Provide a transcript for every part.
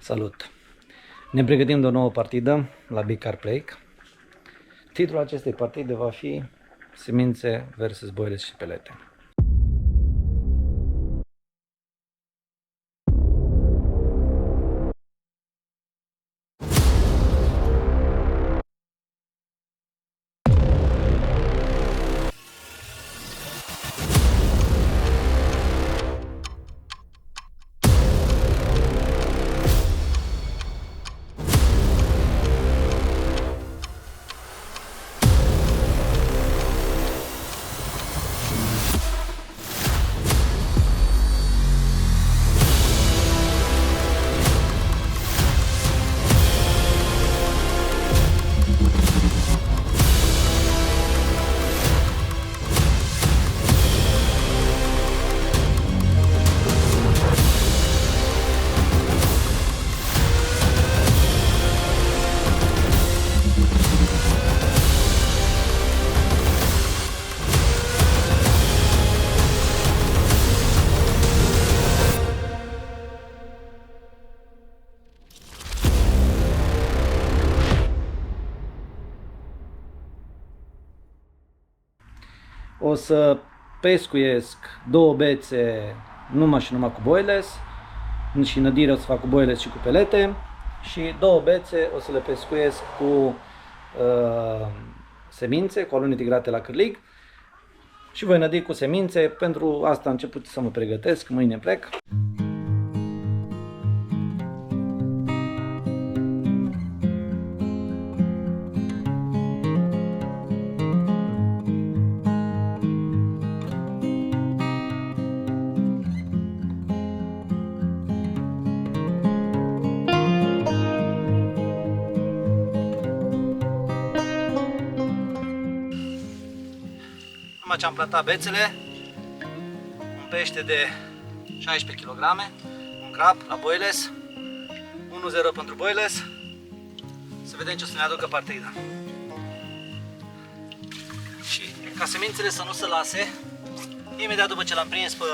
Salut! Ne pregătim de o nouă partidă la Big Carp Lake. Titlul acestei partide va fi Semințe versus boiles și pelete. O să pescuiesc două bețe numai și numai cu boiles și nădire o să fac cu boiles și cu pelete și două bețe o să le pescuiesc cu semințe, cu alune tigrate la cârlig și voi nădi cu semințe. Pentru asta am început să mă pregătesc, mâine plec. Ce am plantat bețele, un pește de 16 kg, un crab la boiles, 1-0 pentru boiles. Să vedem ce o să ne aducă partida. Și ca semințele să nu se lase, imediat după ce l-am prins pe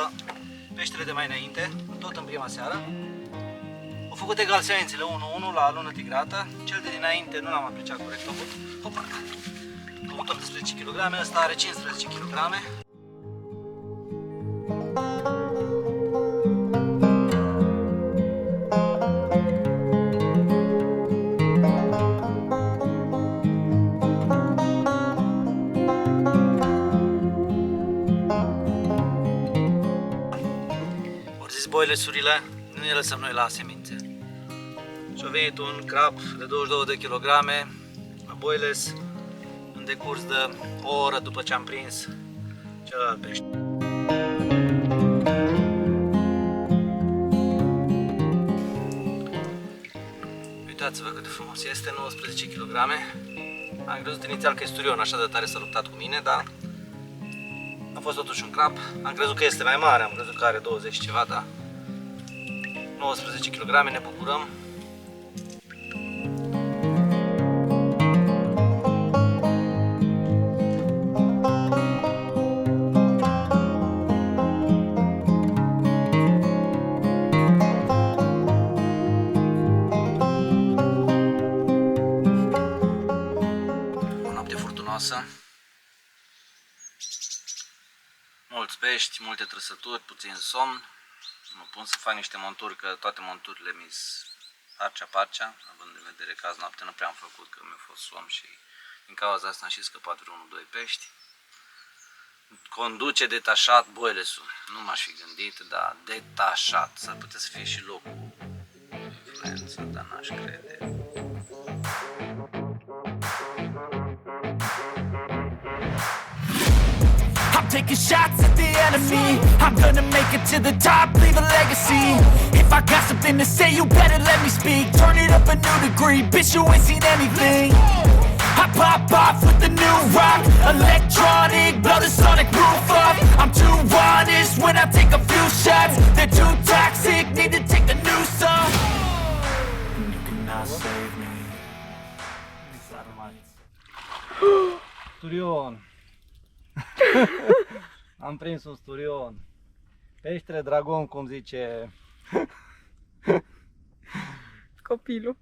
peștele de mai înainte, tot în prima seară, au făcut egal semințele 1-1 la lună tigrată. Cel de dinainte nu l-am aplicat corect, a avut 18 kg, ăsta are 15 kg. Ori zis boilesurile, nu ne lăsăm noi la semințe. Și-a venit un crab de 22 de kg la boiles în decurs de o oră după ce am prins celălalt pește. Uitați-vă cât de frumos este, 19 kg. Am crezut inițial că e sturion, așa de tare s-a luptat cu mine, dar a fost totuși un crab. Am crezut că este mai mare, am crezut că are 20 ceva, dar 19 kg, ne bucurăm. Mulți pești, multe trăsături, puțin somn. Mă pun să fac niște monturi, că toate monturile mi-s parcea, având în vedere că azi noapte nu prea am făcut, că mi-a fost somn și din cauza asta am și scăpat vreo 1-2 pești. Conduce detașat boilesul. Nu m-aș fi gândit, dar detașat. S-ar putea să fie și locul influență, dar n-aș crede. Taking shots at the enemy. I'm gonna make it to the top, leave a legacy. If I got something to say, you better let me speak. Turn it up a new degree, bitch, you ain't seen anything. I pop off with the new rock, electronic, blow the sonic roof up. I'm too honest when I take a few shots. They're too toxic, need to take a new song. You cannot save me. Sturion. Am prins un sturion. Peștele dragon, cum zice Copilul.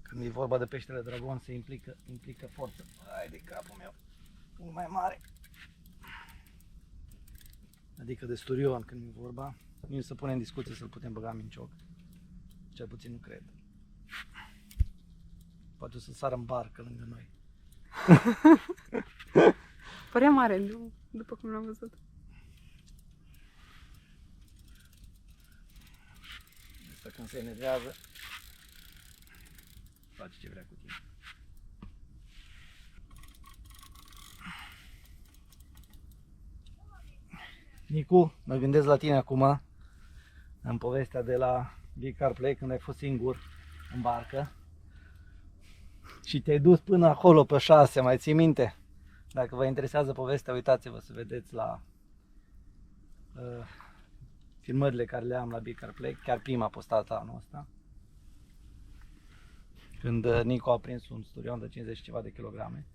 Când e vorba de peștele dragon, se implică forță. Hai de capul meu, mult mai mare. Adică de sturion când e vorba. Nu se pune în discuție să-l putem băga în mincioc. Cel puțin nu cred. Poate o să sară în barcă lângă noi. Părea mare, nu? După cum l-am văzut. Asta când se enervează, face ce vrea cu tine. Nicu, mă gândesc la tine acum, în povestea de la Big Car Play, când ai fost singur în barcă și te-ai dus până acolo pe 6, mai ții minte? Dacă vă interesează povestea, uitați-vă să vedeți la filmările care le am la Big Car Play, chiar prima postată anul ăsta, când Nicu a prins un sturion de 50 și ceva de kilograme.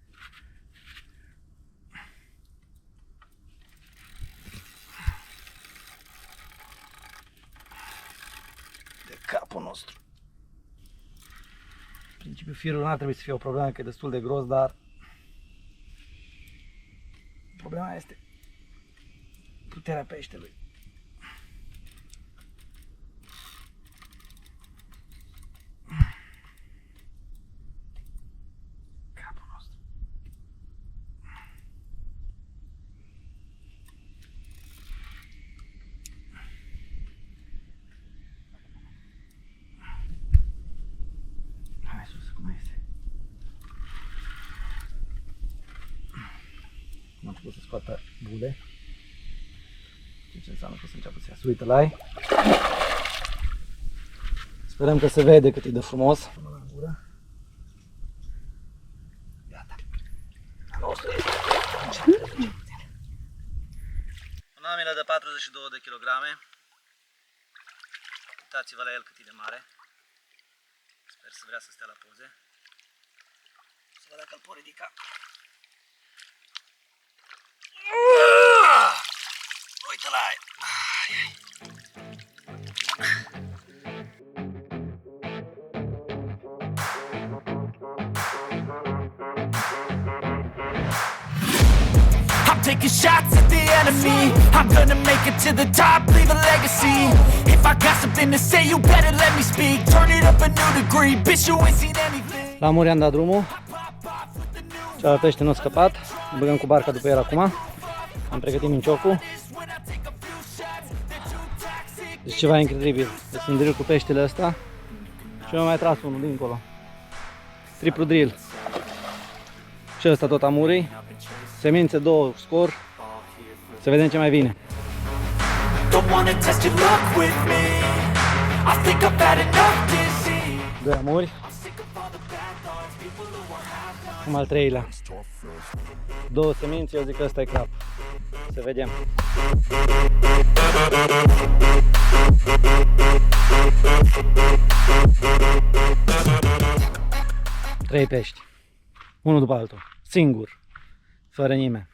De capul nostru. În principiu firul n-ar trebui să fie o problemă, că e destul de gros, dar problema este puterea peștelui. Capul nostru. Hai sus, cum este? Am început să scoată bule. Ce înseamnă că o să înceapă să iasă. Uite-l ai. Sperăm că se vede cât e de frumos. Până la gură. Gata. Nostru este. Un amilă de 42 de kilograme. Uitați-vă la el cât e de mare. Sper să vrea să stea la poze. Să văd dacă îl pot ridica. Uite-l ai! I'm taking shots at the enemy. I'm gonna make it to the top, leave a legacy. If I got something to say, you better let me speak. Turn it up a new degree, bitch, you ain't seen anything. La Muri am dat drumul. Cealaltă pește nu a scăpat. Ne băgăm cu barca după el acum. Am pregătit minciocul. Deci ceva incredibil. Deci sunt drill cu peștele ăsta. Și eu mai tras unul dincolo. Triplu drill. Și ăsta tot amurii. Semințe 2 scor. Să vedem ce mai vine. Don't wanna test your luck with me. I think I've had enough disease. 2 amuri. Cum al treilea. 2 semințe, eu zic că ăsta e crap. Să vedem. Trei pești. Unul după altul. Singur. Fără nimeni.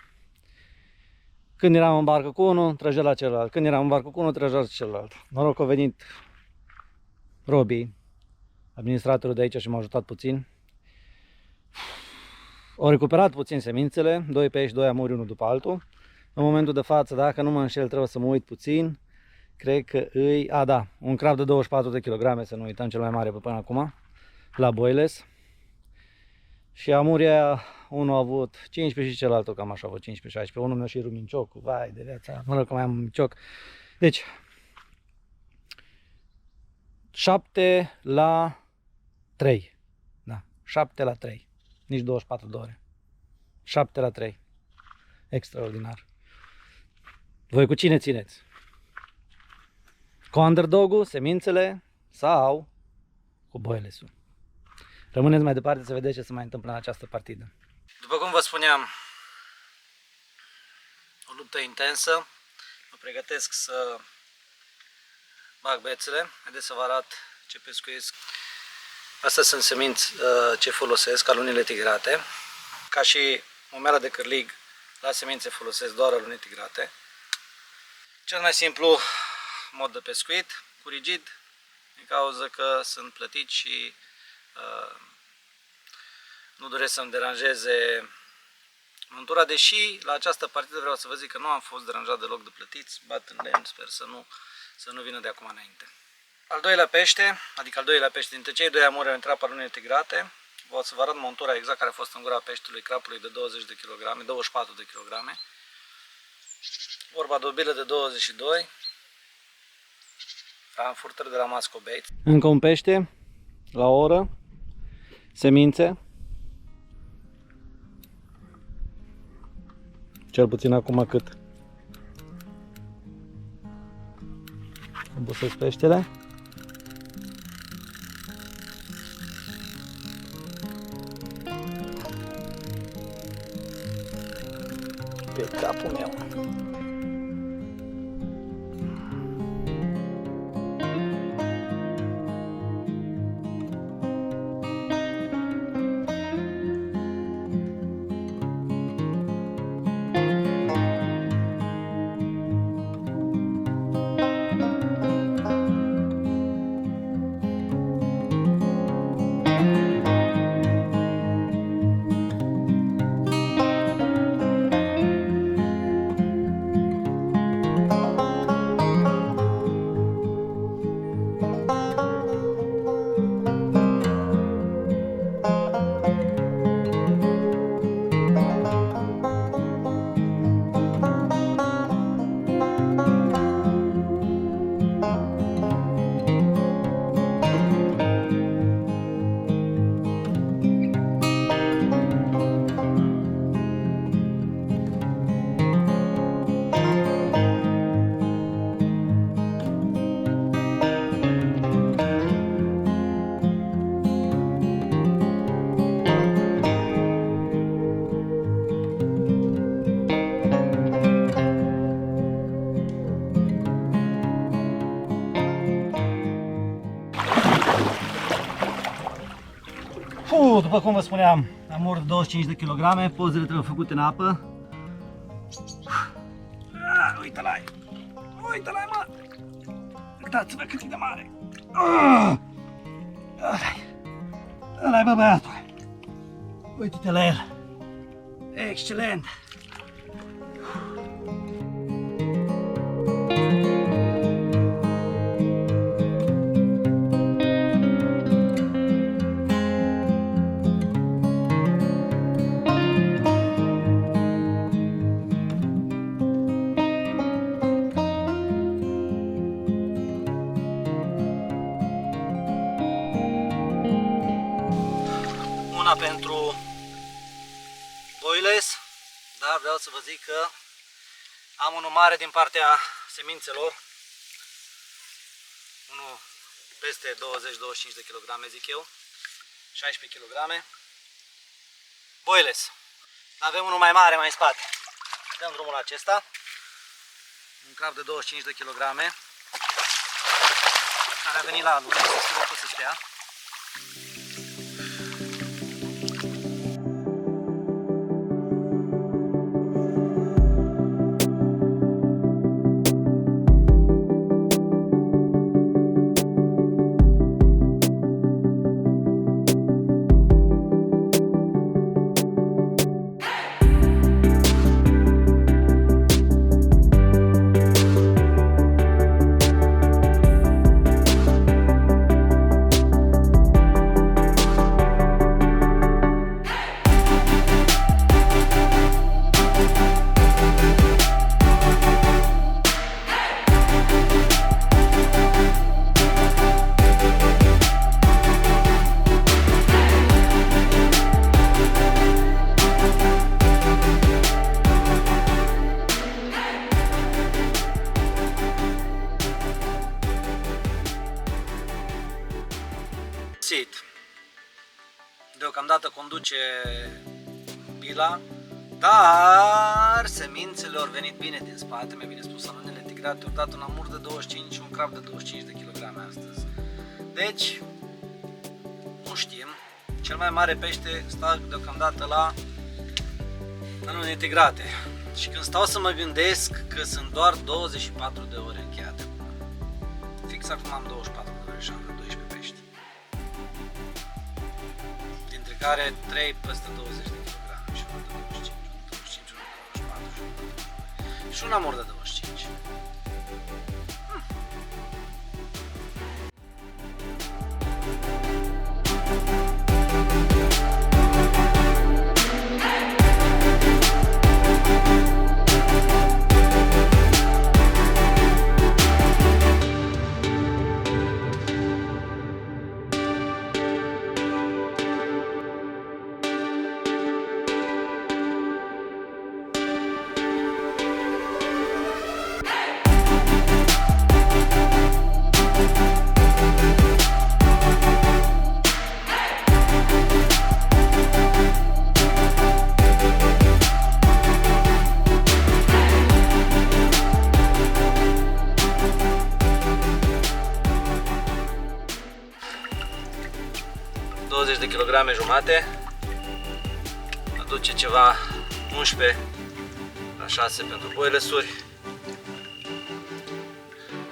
Când eram în barcă cu unul, trăgea la celălalt. Când eram în barcă cu unul, trăgea la celălalt. Noroc că a venit Robi, administratorul de aici, și m-a ajutat puțin. Au recuperat puțin semințele, 2 pești, 2 amuri, unul după altul. În momentul de față, dacă nu mă înșel, trebuie să mă uit puțin. Cred că îi... A, da, un crab de 24 de kg, să nu uităm, cel mai mare până acum, la boiles. Și amuria, unul a avut 15 și celălalt cam așa a avut 15-16. Unul mi-a și rupt minciocul, vai de viața, mă rog că mai am mincioc. Deci, 7 la 3. Da, 7 la 3. Nici 24 de ore. 7 la 3. Extraordinar. Voi cu cine țineți? Cu underdog-ul, semințele sau cu boilesul? Rămâneți mai departe să vedeți ce se mai întâmplă în această partidă. După cum vă spuneam, o luptă intensă. Mă pregătesc să bag bețele. Haideți să vă arăt ce pescuiesc. Astea sunt seminți ce folosesc, alunile tigrate. Ca și momeala de cârlig, La semințe folosesc doar alune tigrate. Cel mai simplu mod de pescuit, cu rigid, din cauza că sunt plătit și nu doresc să-mi deranjeze montura, deși la această partidă vreau să vă zic că nu am fost deranjat deloc de plătiți, bat în lemn, sper să nu vină de acum înainte. Al doilea pește, adică al doilea pește dintre cei doi amuri au intrat pe alune tigrate. O să vă arăt montura exact care a fost în gura peștelui, crapului de 20 de kg, 24 de kg. Vorba de o bilă de 22. Am furtări de la Masco Baits. Încă un pește, la o oră, semințe. Cel puțin acum cât obosesc peștele. Pe capul meu. După cum vă spuneam, amur de 25 de kg, pozele trebuie făcute în apă. Uite-l-ai! Uite-l-ai, mă! Uitați-vă cât e de mare! Ăla-i, bă, băiatul! Uite-te la el! Excelent! Pentru boilers, dar vreau să vă zic că am unul mare din partea semințelor, unul peste 20-25 de kg, zic eu, 16 kg, boilers. Avem unul mai mare mai în spate, dăm drumul la acesta, un crab de 25 de kg, care a venit la alune, să sperăm că să stea. Deocamdată conduce bila, dar semințele au venit bine din spate, mai bine spus, alunele tigrate au dat un amur de 25 și un crab de 25 de kg astăzi. Deci, nu știm, cel mai mare pește stă deocamdată la Alune integrate. Și când stau să mă gândesc că sunt doar 24 de ore încheiate, fix acum am 24 de ore și am 12 pești, dintre care 3 peste 20 de kg și una de 25, una de 25, una de 24 și una mor de 25. De kilograme jumate, aduce ceva 11 la 6 pentru boilesuri,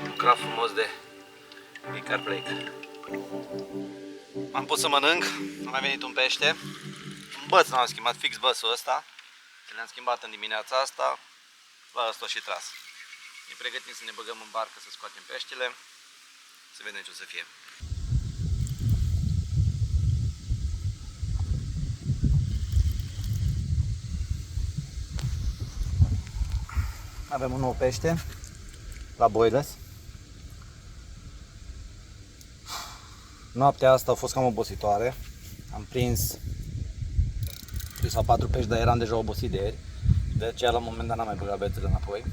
un craft frumos de picar plate. Am pus să mănânc, a mai venit un pește, un băț l-am schimbat, fix bățul ăsta, le-am schimbat în dimineața asta, la ăsta și tras. Ne pregătim să ne băgăm în barcă să scoatem peștele, să vedem ce o să fie. Avem un nou pește la boiles. Noaptea asta a fost cam obositoare. Am prins 3 sau 4 pești, dar eram deja obosit de ieri. De aceea la un moment dat n-am mai băgat bețele înapoi.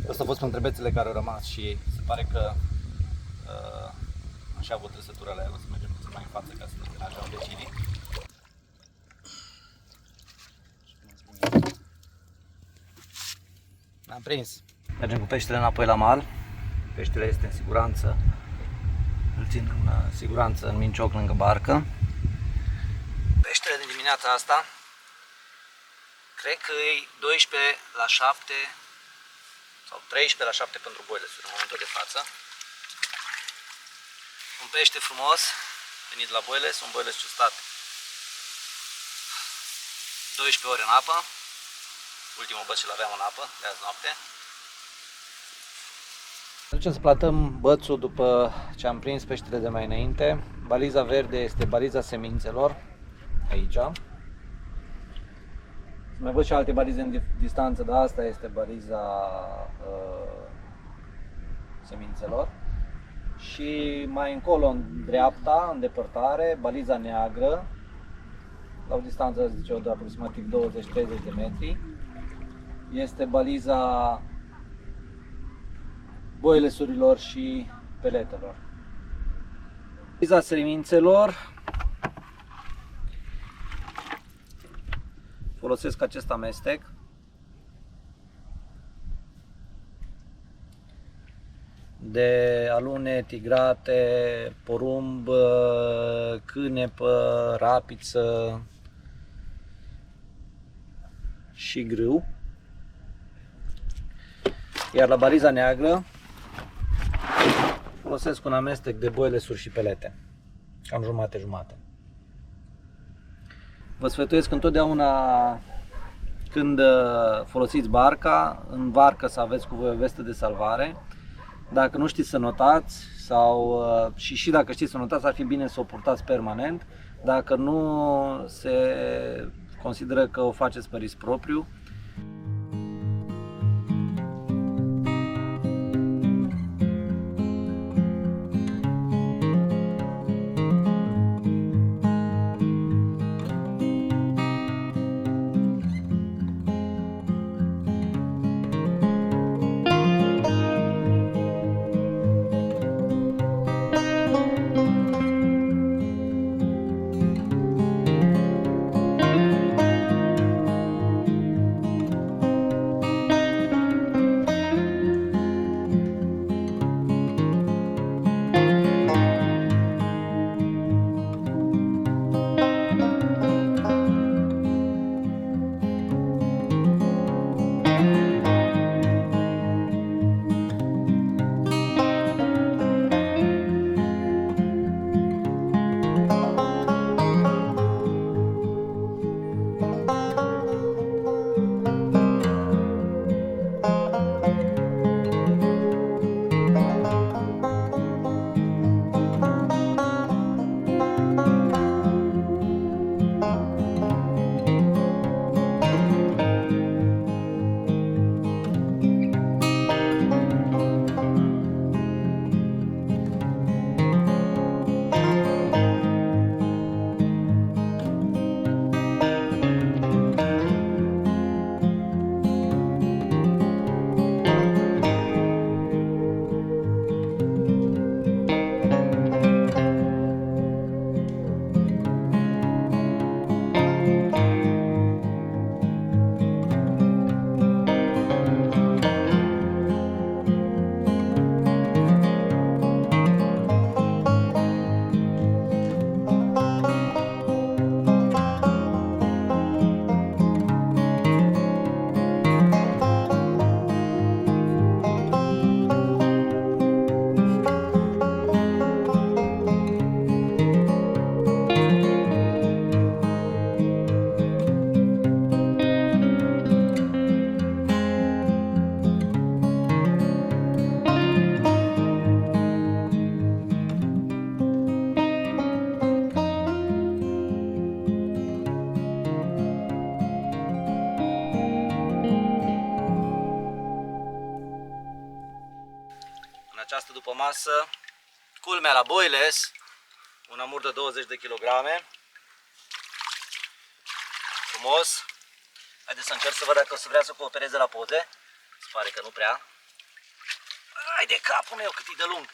Asta a fost pentru bețele care au rămas și se pare că așa a avut trăsăturile alea. O să mergem puțin mai în față ca să nu deranjăm vecinii. L-am prins. Mergem cu peștele înapoi la mal. Peștele este în siguranță. Îl țin în siguranță în mincioc lângă barcă. Peștele din dimineața asta cred că e 12 la 7 sau 13 la 7 pentru boilesuri în momentul de față. Un pește frumos venit la boiles, un boiles ciustat 12 ore în apă. Ultimul băț ce l-aveam în apă de azi noapte. Ducem să platăm bățul după ce am prins peștele de mai înainte. Baliza verde este baliza semințelor, aici. Mai văd și alte balize în distanță, dar asta este baliza semințelor. Și mai încolo, în dreapta, în depărtare, baliza neagră, la o distanță, zice eu, de aproximativ 20-30 de metri. Este baliza boilesurilor și peletelor. Baliza semințelor, folosesc acest amestec. De alune, tigrate, porumb, cânepă, rapiță și grâu. Iar la baliza neagră folosesc un amestec de boilesuri și pelete, cam jumate-jumate. Vă sfătuiesc întotdeauna când folosiți barca, în barcă să aveți cu voi o vestă de salvare. Dacă nu știți să notați sau și dacă știți să notați, ar fi bine să o purtați permanent. Dacă nu se consideră că o faceți pe risc propriu. această dupămasă, culmea la Boilers, un amur de 20 de kilograme. Frumos. Haideți să încerc să văd dacă o să vrea să coopereze la poze. Se pare că nu prea. Hai de capul meu cât e de lung.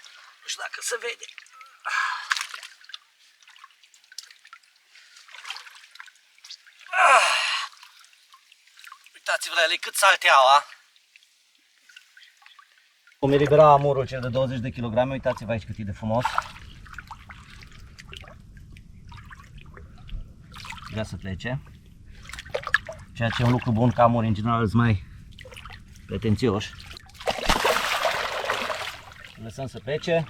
Nu știu dacă se vede. Uitați-vă la ele cât salteau, a? Cum elibera amurul cel de 20 de kg, uitați-vă aici cât e de frumos. Vrea să plece. Ceea ce e un lucru bun, că amurii în general sunt mai pretențioși. Lăsăm să plece.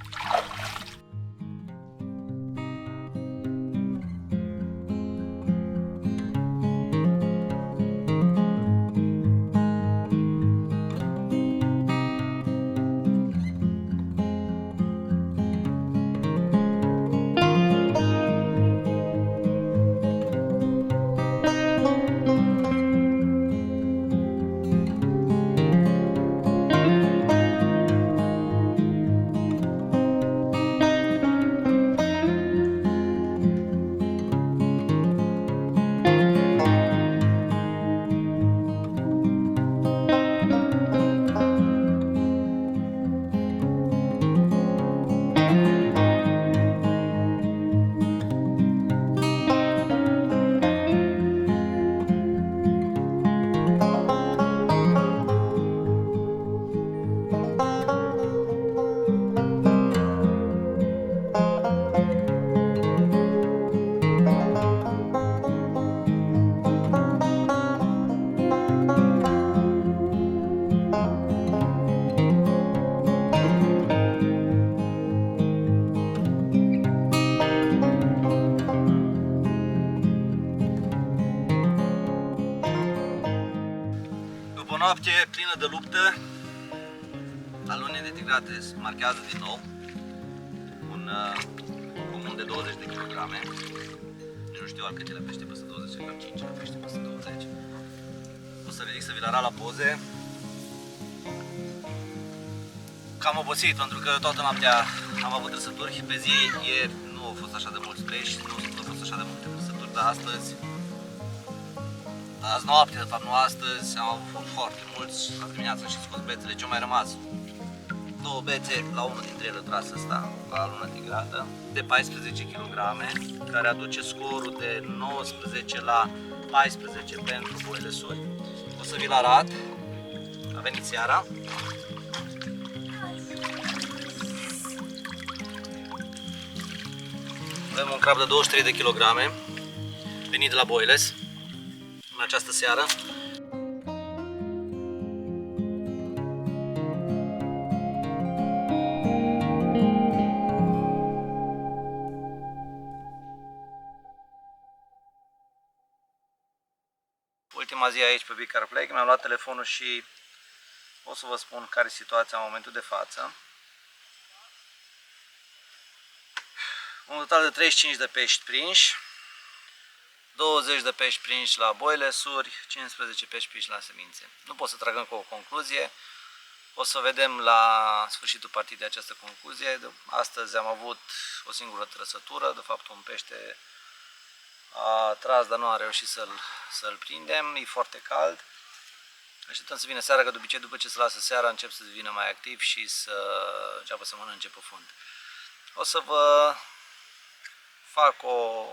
Noapte plină de luptă, alunele de tigrate marchează din nou un comun de 20 de kg. Nu știu al câte le pește peste 20, cam 5 le pește peste 20. O să ridic să vi-l arăt la poze. Cam obosit pentru că toată noaptea am avut trăsături. Pe zi ieri nu au fost așa de mulți pești, nu au fost așa de multe trăsături, dar astăzi azi noapte, de fapt nu astăzi, am avut foarte mulți. La dimineață și scos bețele, ce-au mai rămas? Două bețe, la unul dintre ele tras ăsta, la lună tigrată, de 14 kg, care aduce scorul de 19 la 14 pentru boilesuri. O să vi-l arăt, a venit seara. Avem un crab de 23 de kg, venit de la Boilers în această seară. Ultima zi aici pe Big Car Play, mi-am luat telefonul și o să vă spun care e situația în momentul de față. Un total de 35 de pești prinși, 20 de pești prinși la boilesuri, 15 pești prinși la semințe. Nu pot să trag încă o concluzie, o să vedem la sfârșitul partidei această concluzie. Astăzi am avut o singură trăsătură, de fapt un pește a tras, dar nu a reușit să-l prindem, e foarte cald. Așteptăm să vină seara, că de obicei după ce se lasă seara încep să devină mai activ și să înceapă să mănânce pe fund. O să vă fac o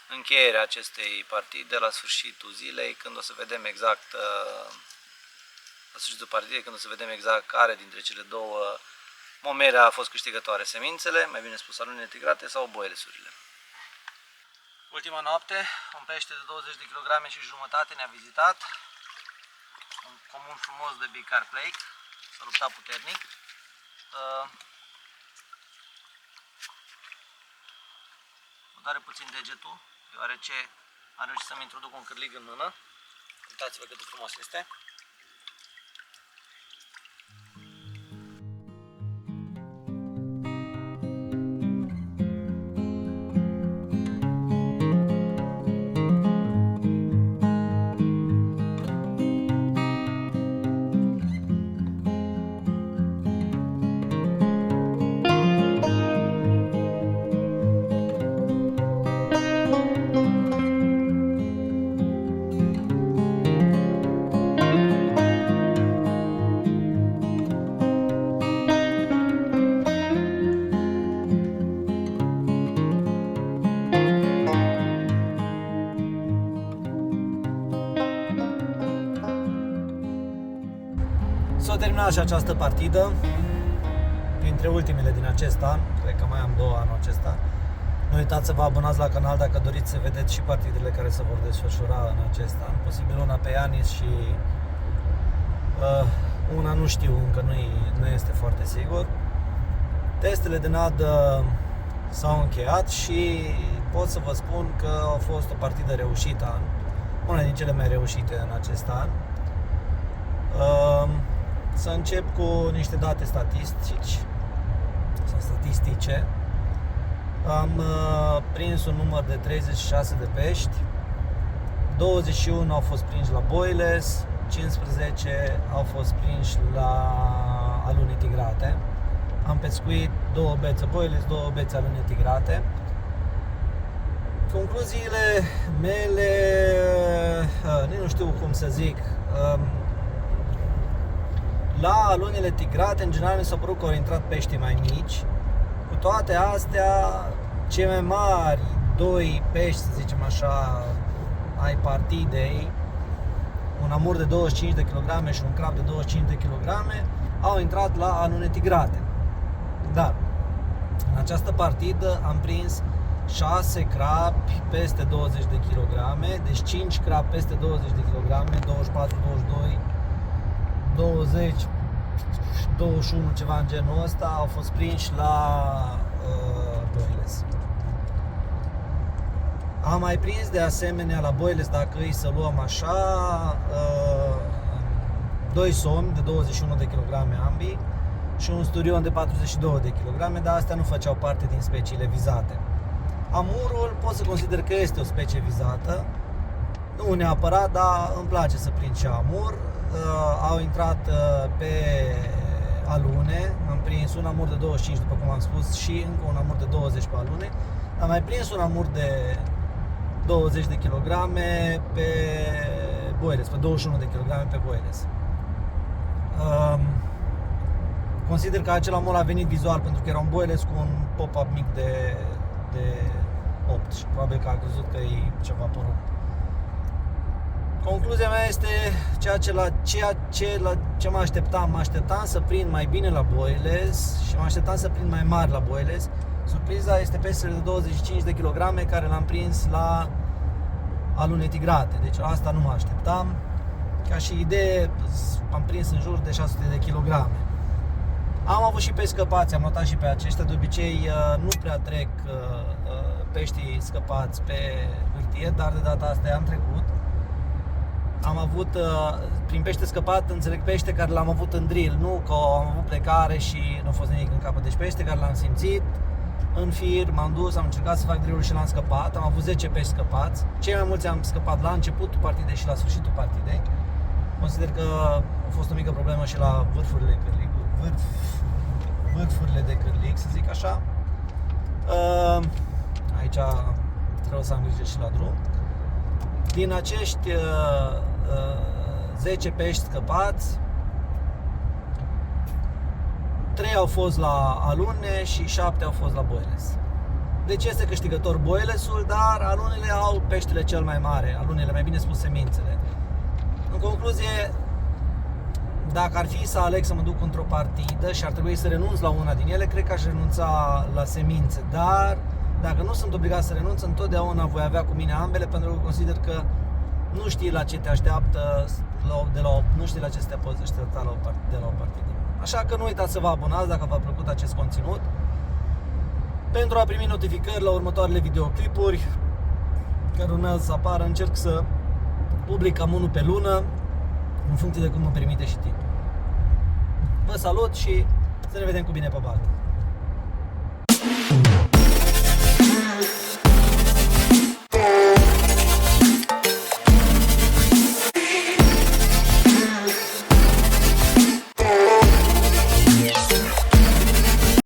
încheiere a acestei partide la sfârșitul zilei, când o să vedem exact la sfârșitul partidei, când o să vedem exact care dintre cele două momere a fost câștigătoare, semințele, mai bine spus alunele tigrate sau boilesurile. Ultima noapte, un pește de 20 de kg și jumătate ne-a vizitat, un comun frumos de Big Car Play, s-a luptat puternic. Doare puțin degetul, deoarece am reușit să-mi introduc un cârlig în mână. Uitați-vă cât de frumos este. terminat și această partidă, printre ultimele din acest an, cred că mai am 2 anul acesta. Nu uitați să vă abonați la canal dacă doriți să vedeți și partidele care se vor desfășura în acest an. Posibil una pe Ianis și una nu știu, încă nu este foarte sigur. Testele de nadă s-au încheiat și pot să vă spun că a fost o partidă reușită, una din cele mai reușite în acest an. Să încep cu niște date statistice. Am prins un număr de 36 de pești, 21 au fost prinși la boiles, 15 au fost prinși la alune tigrate. Am pescuit 2 bețe boiles, 2 bețe alune tigrate. Concluziile mele, nici nu știu cum să zic. La alunele tigrate, în general, mi s-a părut că au intrat pești mai mici. Cu toate astea, cei mai mari 2 pești, să zicem așa, ai partidei, un amur de 25 de kg și un crab de 25 de kg, au intrat la alune tigrate. Dar, în această partidă am prins 6 crapi peste 20 de kg, deci 5 crapi peste 20 de kg, 24, 22, 20, 21, ceva în genul ăsta, au fost prinși la boiles. Am mai prins de asemenea la boiles, dacă îi să luăm așa, 2 somi de 21 de kg ambii și un sturion de 42 de kg, dar astea nu făceau parte din speciile vizate. Amurul pot să consider că este o specie vizată, nu neapărat, dar îmi place să prind și amur. Au intrat pe alune, am prins un amur de 25, după cum am spus, și încă un amur de 20 pe alune. Am mai prins un amur de 20 de kg pe boiles, pe 21 de kg pe boiles. Consider că acel amur a venit vizual pentru că era un boiles cu un pop-up mic de 8 și probabil că a crezut că e ceva poruc. Concluzia mea este ce mă așteptam să prind mai bine la boiles și mă așteptam să prind mai mari la boiles. Surpriza este peștele de 25 de kg care l-am prins la alune tigrate, deci asta nu mă așteptam. Ca și idee, am prins în jur de 600 de kg. Am avut și pești scăpați, am notat și pe aceștia, de obicei nu prea trec peștii scăpați pe hârtie, dar de data asta am trecut. Am avut, prin pește scăpat, înțeleg pește care l-am avut în drill, nu că am avut plecare și nu a fost nimic în capăt. Deci pește care l-am simțit în fir, m-am dus, am încercat să fac drill-ul și l-am scăpat. Am avut 10 pești scăpați. Cei mai mulți am scăpat la începutul partidei și la sfârșitul partidei. Consider că a fost o mică problemă și la vârfurile de cârlig, să zic așa. Aici trebuie să am grijă și la drum. Din acești 10 pești scăpați, 3 au fost la alune și 7 au fost la boiles. Deci este câștigător boilesul, dar alunele au peștele cel mai mare, alunele, mai bine spus semințele. În concluzie, dacă ar fi să aleg să mă duc într-o partidă și ar trebui să renunț la una din ele, cred că aș renunța la semințe, dar dacă nu sunt obligat să renunț, întotdeauna voi avea cu mine ambele, pentru că consider că nu știi la ce te așteaptă nu știi la ce te poți aștepta de la o partidă. Așa că nu uitați să vă abonați dacă v-a plăcut acest conținut pentru a primi notificări la următoarele videoclipuri care urmează să apară. Încerc să public cam unul pe lună în funcție de cum îmi permite și timpul. Vă salut și să ne vedem cu bine pe baltă.